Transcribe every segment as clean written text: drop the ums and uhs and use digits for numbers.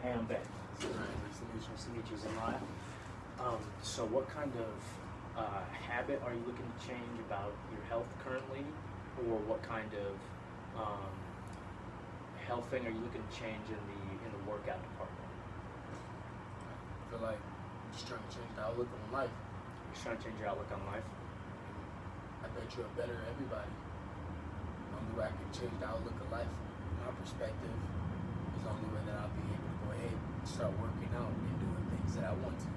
Hey, I'm Ben. Nice to meet you, Zamaya. So what kind of habit are you looking to change about your health currently? Or what kind of health thing are you looking to change in the workout department? I feel like I'm just trying to change the outlook on life. You're just trying to change your outlook on life? I bet you're a better everybody. The only way I can change the outlook of life, from my perspective, is the only way that I'll be able to go ahead and start working out and doing things that I want to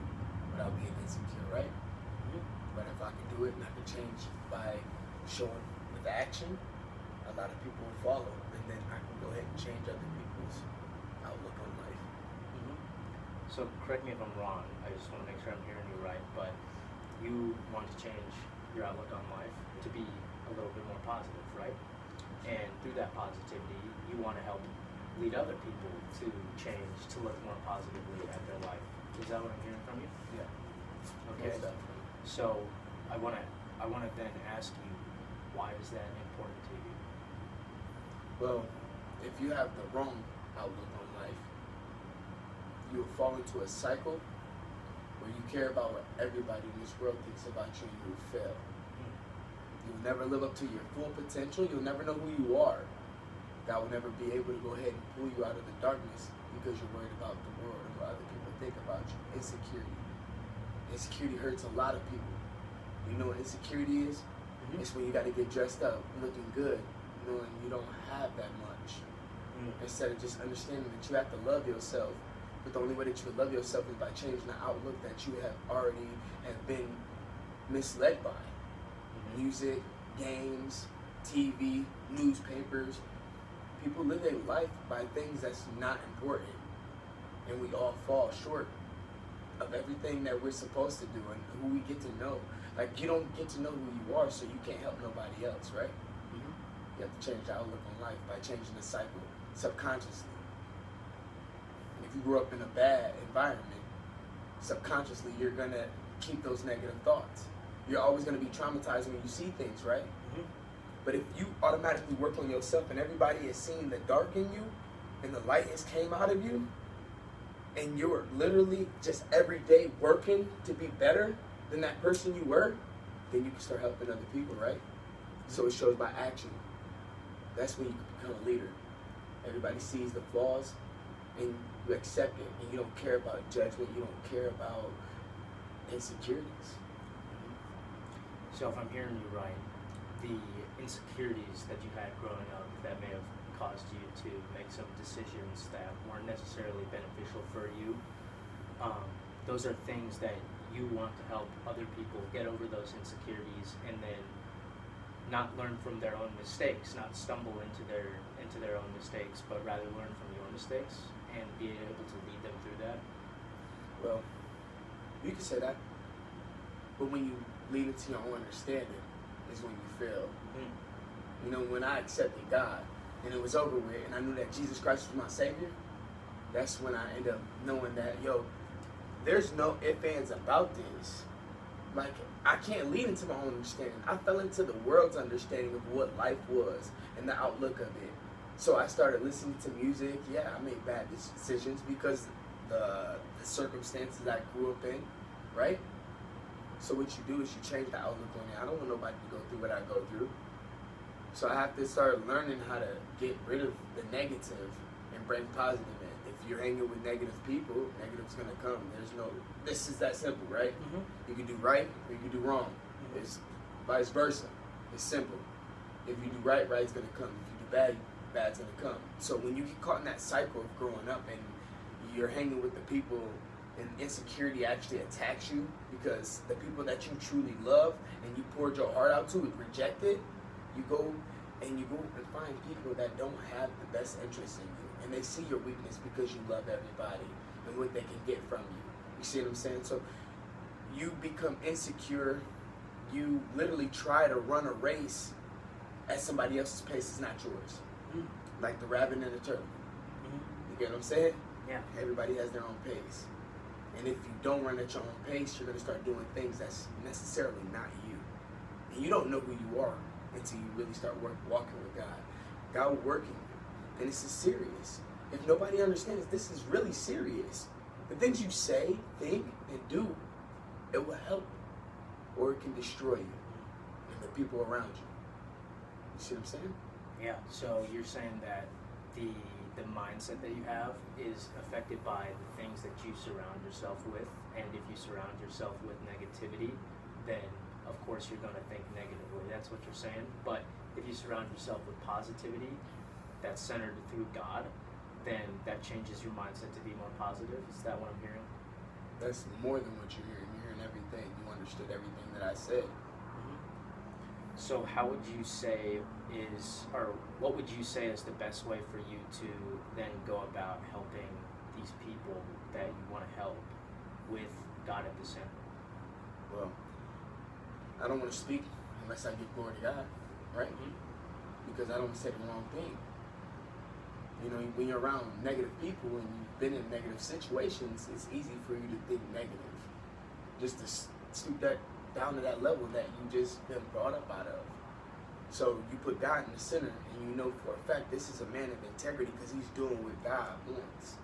without being insecure, right? Mm-hmm. But if I can do it and I can change by showing with action, a lot of people will follow, and then I can go ahead and change other people's outlook on life. Mm-hmm. So correct me if I'm wrong, I just want to make sure I'm hearing you right, but you want to change your outlook on life to be a little bit more positive, right? And through that positivity, you want to help lead other people to change, to look more positively at their life. Is that what I'm hearing from you? Yeah. Okay. Most definitely. So I want to then ask you, why is that important to you? Well, if you have the wrong outlook on life, you will fall into a cycle where you care about what everybody in this world thinks about you and you will fail. You'll never live up to your full potential. You'll never know who you are. God will never be able to go ahead and pull you out of the darkness because you're worried about the world and what other people think about you. Insecurity. Insecurity hurts a lot of people. You know what insecurity is? Mm-hmm. It's when you got to get dressed up, looking good, knowing you don't have that much. Instead of just understanding that you have to love yourself. But the only way that you can love yourself is by changing the outlook that you have already have been misled by. Music, games, TV, newspapers. People live their life by things that's not important. And we all fall short of everything that we're supposed to do and who we get to know. Like, you don't get to know who you are, so you can't help nobody else, right? Mm-hmm. You have to change the outlook on life by changing the cycle subconsciously. And if you grew up in a bad environment, subconsciously you're going to keep those negative thoughts. You're always going to be traumatized when you see things, right? Mm-hmm. But if you automatically work on yourself and everybody is seeing the dark in you and the light has came out of you and you're literally just every day working to be better than that person you were, then you can start helping other people, right? So it shows by action. That's when you can become a leader. Everybody sees the flaws and you accept it and you don't care about judgment, you don't care about insecurities. So if I'm hearing you right, the insecurities that you had growing up that may have caused you to make some decisions that weren't necessarily beneficial for you, those are things that you want to help other people get over those insecurities and then not learn from their own mistakes, not stumble into their own mistakes, but rather learn from your mistakes and be able to lead them through that. Well, you can say that, but when you lead into your own understanding is when you fail. Mm-hmm. You know, when I accepted God and it was over with and I knew that Jesus Christ was my Savior, that's when I ended up knowing that, yo, there's no ifs, ands about this. Like, I can't lead into my own understanding. I fell into the world's understanding of what life was and the outlook of it. So I started listening to music. Yeah, I made bad decisions because the circumstances I grew up in, right? So what you do is you change the outlook on it. I don't want nobody to go through what I go through. So I have to start learning how to get rid of the negative and bring positive in. If you're hanging with negative people, negative's gonna come. This is that simple, right? Mm-hmm. You can do right or you can do wrong. Mm-hmm. It's vice versa. It's simple. If you do right, right's gonna come. If you do bad, bad's gonna come. So when you get caught in that cycle of growing up and you're hanging with the people and insecurity actually attacks you because the people that you truly love and you poured your heart out to is rejected, you go and find people that don't have the best interest in you and they see your weakness because you love everybody and what they can get from you. You see what I'm saying? So you become insecure. You literally try to run a race at somebody else's pace. It's not yours. Mm-hmm. Like the rabbit and the turtle. Mm-hmm. You get what I'm saying? Yeah. Everybody has their own pace. And if you don't run at your own pace, you're going to start doing things that's necessarily not you. And you don't know who you are until you really start walking with God. God will work in you. And this is serious. If nobody understands, this is really serious. The things you say, think, and do, it will help, or it can destroy you and the people around you. You see what I'm saying? Yeah. So you're saying that the mindset that you have is affected by the things that you surround yourself with, and if you surround yourself with negativity, then of course you're going to think negatively. That's what you're saying. But if you surround yourself with positivity that's centered through God, then that changes your mindset to be more positive. Is that what I'm hearing? That's more than what you're hearing. You're hearing everything. You understood everything that I said. So how would you say what would you say is the best way for you to then go about helping these people that you want to help with God at the center? Well, I don't want to speak unless I give glory to God, right? Because I don't say the wrong thing. You know, when you're around negative people and you've been in negative situations, it's easy for you to think negative. Just to stoop that down to that level that you just been brought up out of. So you put God in the center, and you know for a fact this is a man of integrity because he's doing what God wants.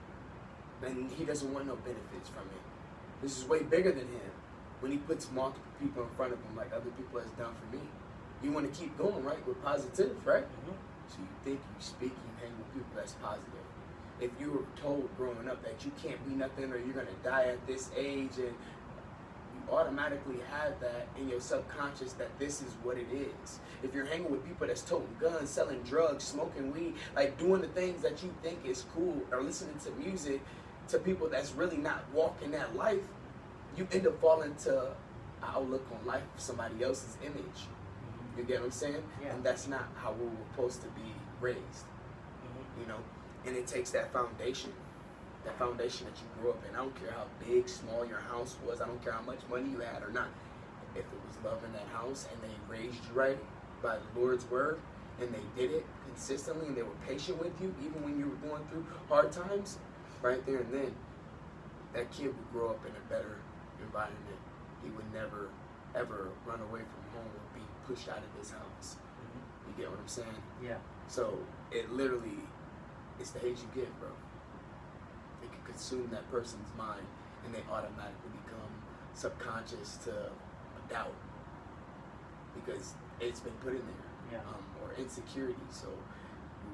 And he doesn't want no benefits from it. This is way bigger than him. When he puts multiple people in front of him like other people has done for me, you want to keep going, right, with positive, right? So you think, you speak, you hang with people that's positive. If you were told growing up that you can't be nothing or you're going to die at this age, and you automatically have that in your subconscious that this is what it is. If you're hanging with people that's toting guns, selling drugs, smoking weed, like doing the things that you think is cool, or listening to music to people that's really not walking that life, you end up falling to an outlook on life of somebody else's image. You get what I'm saying? Yeah. And that's not how we were supposed to be raised. You know? And it takes that foundation that you grew up in. I don't care how big, small your house was. I don't care how much money you had or not. If it was love in that house and they raised you right by the Lord's word and they did it consistently and they were patient with you even when you were going through hard times, right there and then, that kid would grow up in a better environment. He would never, ever run away from home or be pushed out of his house. You get what I'm saying? Yeah. So it literally, it's the hate you get, bro. It can consume that person's mind and they automatically become subconscious to doubt because it's been put in there. Or insecurity. So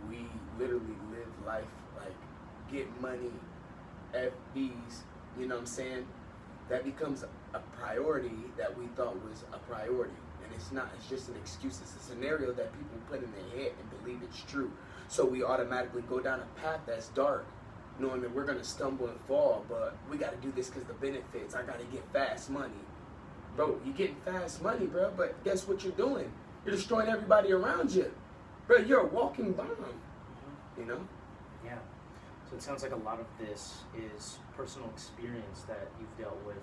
we literally live life like get money, FBs, you know what I'm saying? That becomes a priority that we thought was a priority. And it's not, it's just an excuse. It's a scenario that people put in their head and believe it's true. So we automatically go down a path that's dark, knowing that we're gonna stumble and fall, but we gotta do this because the benefits, I gotta get fast money. Bro, you're getting fast money, bro, but guess what you're doing? You're destroying everybody around you. Bro, you're a walking bomb, you know? Yeah. So it sounds like a lot of this is personal experience that you've dealt with,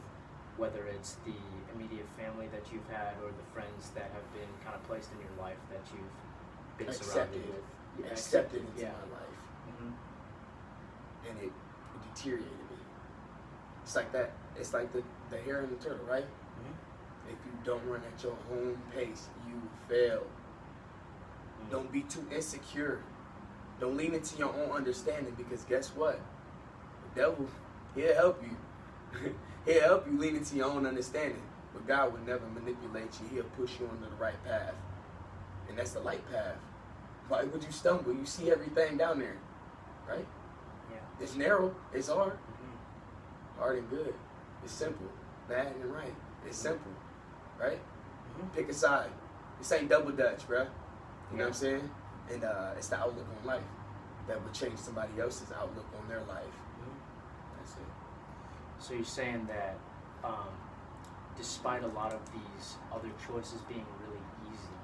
whether it's the immediate family that you've had or the friends that have been kind of placed in your life that you've been surrounded with. Yeah, accepted into my life. And it deteriorated me. It's like that. It's like the hare and the turtle, right? If you don't run at your own pace, you fail. Don't be too insecure. Don't lean into your own understanding because guess what? The devil, he'll help you. He'll help you lean into your own understanding. But God will never manipulate you. He'll push you onto the right path. And that's the light path. Why would you stumble? You see everything down there, right? Yeah. It's narrow. It's hard. Hard and good. It's simple. Bad and right. It's simple, right? Pick a side. This ain't double dutch, bruh. You know what I'm saying? And it's the outlook on life that would change somebody else's outlook on their life. That's it. So you're saying that despite a lot of these other choices being really easy,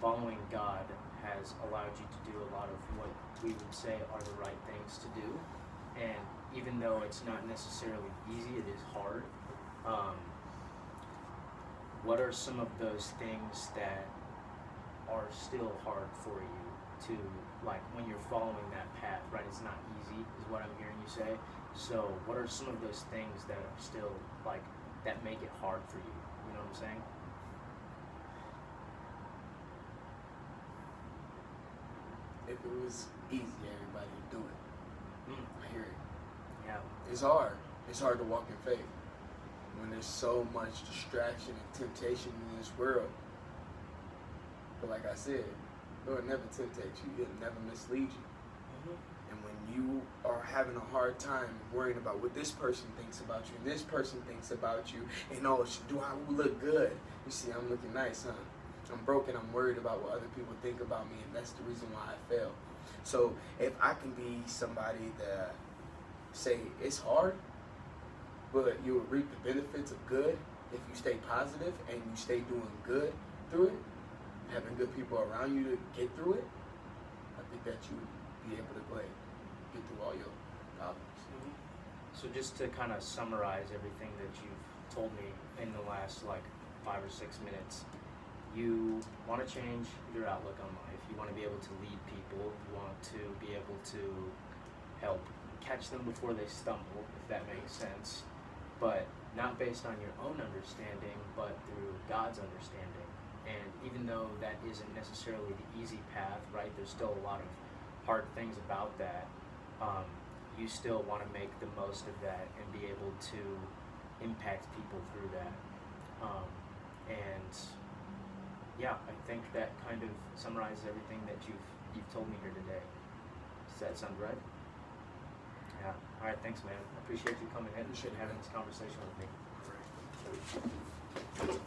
following God has allowed you to do a lot of what we would say are the right things to do. And even though it's not necessarily easy, it is hard. What are some of those things that are still hard for you to, like, when you're following that path, right? It's not easy, is what I'm hearing you say. So what are some of those things that are still, like, that make it hard for you? You know what I'm saying? if it was easy, everybody would do it. I hear it. Yeah. It's hard. It's hard to walk in faith when there's so much distraction and temptation in this world. But like I said, Lord never temptates you. He'll never mislead you. And when you are having a hard time worrying about what this person thinks about you and this person thinks about you, and oh, do I look good? You see, I'm looking nice, huh? I'm broken. I'm worried about what other people think about me, and that's the reason why I fail. So if I can be somebody that say it's hard, but you will reap the benefits of good if you stay positive and you stay doing good through it, having good people around you to get through it, I think that you would be able to get through all your problems. So just to kind of summarize everything that you've told me in the last like 5 or 6 minutes, you want to change your outlook on life. You want to be able to lead people. You want to be able to help catch them before they stumble, if that makes sense. But not based on your own understanding, but through God's understanding. And even though that isn't necessarily the easy path, right, there's still a lot of hard things about that, you still want to make the most of that and be able to impact people through that. And yeah, I think that kind of summarizes everything that you've told me here today. Does that sound right? Yeah. All right, thanks, man. I appreciate you coming in and having this conversation with me. All right.